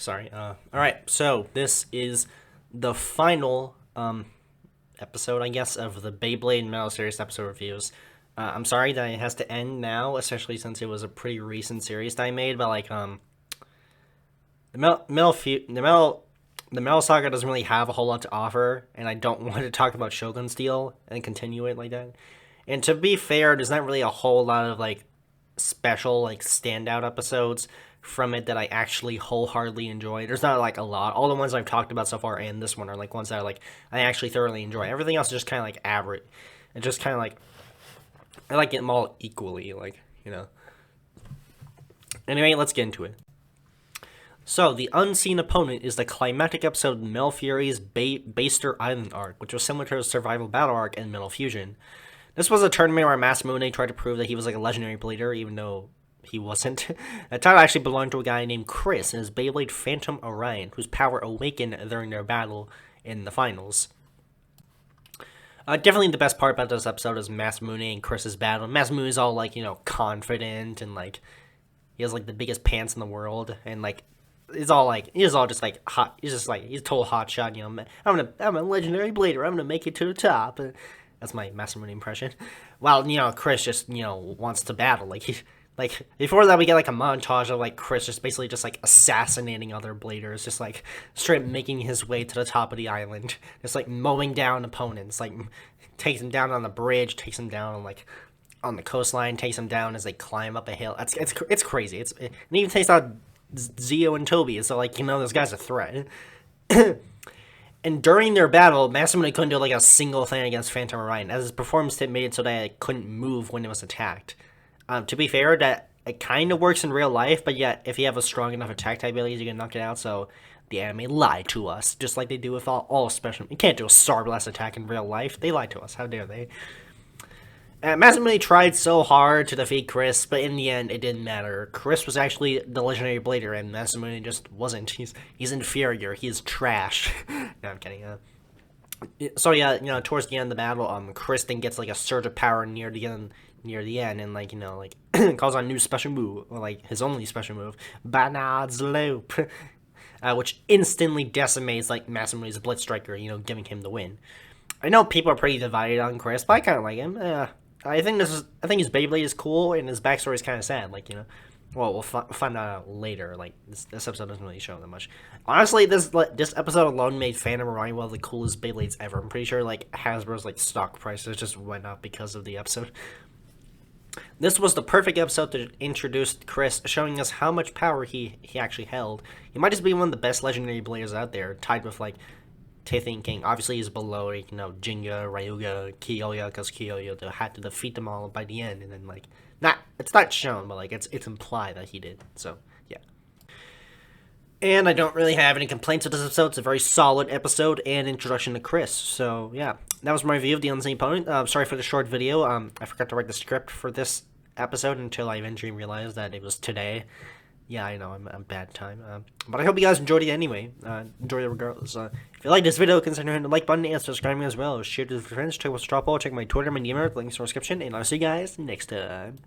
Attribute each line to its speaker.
Speaker 1: Sorry. Alright, so this is the final episode, I guess, of the Beyblade Metal Series episode reviews. I'm sorry that it has to end now, especially since it was a pretty recent series that I made, but like the Metal Saga doesn't really have a whole lot to offer, and I don't want to talk about Shogun Steel and continue it like that. And to be fair, there's not really a whole lot of like special like standout episodes from it that I actually wholeheartedly enjoy. There's not like a lot. All the ones I've talked about so far and this one are like ones that I actually thoroughly enjoy. Everything else is just kind of like average. It's just kind of like I like them all equally, like. Anyway, let's get into it. So, the unseen opponent is the climactic episode Metal Fury's Baster Island arc, which was similar to the survival battle arc in Metal Fusion. This was a tournament where Masamune tried to prove that he was like a legendary blader, even though he wasn't. That title actually belonged to a guy named Chris and his Beyblade Phantom Orion, whose power awakened during their battle in the finals. Definitely the best part about this episode is Masamune and Chris's battle. Masamune is all like, confident and like he has like the biggest pants in the world and like he's all just like hot. He's just like he's a total hot shot. I'm a legendary blader. I'm gonna make it to the top. That's my Masamune impression. While Chris just wants to battle. Like before that we get like a montage of like Chris just basically just like assassinating other bladers, just like straight making his way to the top of the island, just like mowing down opponents, like takes them down on the bridge, takes them down on the coastline, takes them down as they climb up a hill. It's crazy. It even takes out Zio and Toby, so like this guy's a threat. And during their battle, Masamune couldn't do like a single thing against Phantom Orion, as his performance tip made it so that it couldn't move when it was attacked. To be fair, that it kind of works in real life, but yet if you have a strong enough attack type abilities, you can knock it out. So the anime lied to us, just like they do with all special. You can't do a Star Blast attack in real life. They lied to us. How dare they? Masamune tried so hard to defeat Chris, but in the end, it didn't matter. Chris was actually the legendary blader, and Masamune just wasn't. He's inferior. He's trash. No, I'm kidding. So yeah, towards the end of the battle, Chris then gets like a surge of power near the end, and like calls on a new special move, or like his only special move, Banad's Loop, which instantly decimates like Masamune's Blitz Striker, giving him the win. I know people are pretty divided on Chris, but I kind of like him. I think his Beyblade is cool, and his backstory is kind of sad. Well, we'll find out later. Like this episode doesn't really show that much. Honestly, this episode alone made Phantom Orion one of the coolest Beyblades ever. I'm pretty sure like Hasbro's like stock prices just went up because of the episode. This was the perfect episode to introduce Chris, showing us how much power he actually held. He might just be one of the best legendary bladers out there, tied with like Tathan King. Obviously, he's below Jinga, Ryuga, Kyoya, because Kyoya had to defeat them all by the end, and then it's not shown, but like it's implied that he did. So yeah. And I don't really have any complaints with this episode. It's a very solid episode and introduction to Chris. So yeah, that was my review of The Unseen Opponent. Sorry for the short video. I forgot to write the script for this episode until I eventually realized that it was today. Yeah, I know, I'm a bad time. But I hope you guys enjoyed it anyway. Enjoy it regardless. If you like this video, consider hitting the like button and subscribing as well. Share it with your friends, check out Straw Poll, check my Twitter, my email, links in the description, and I'll see you guys next time.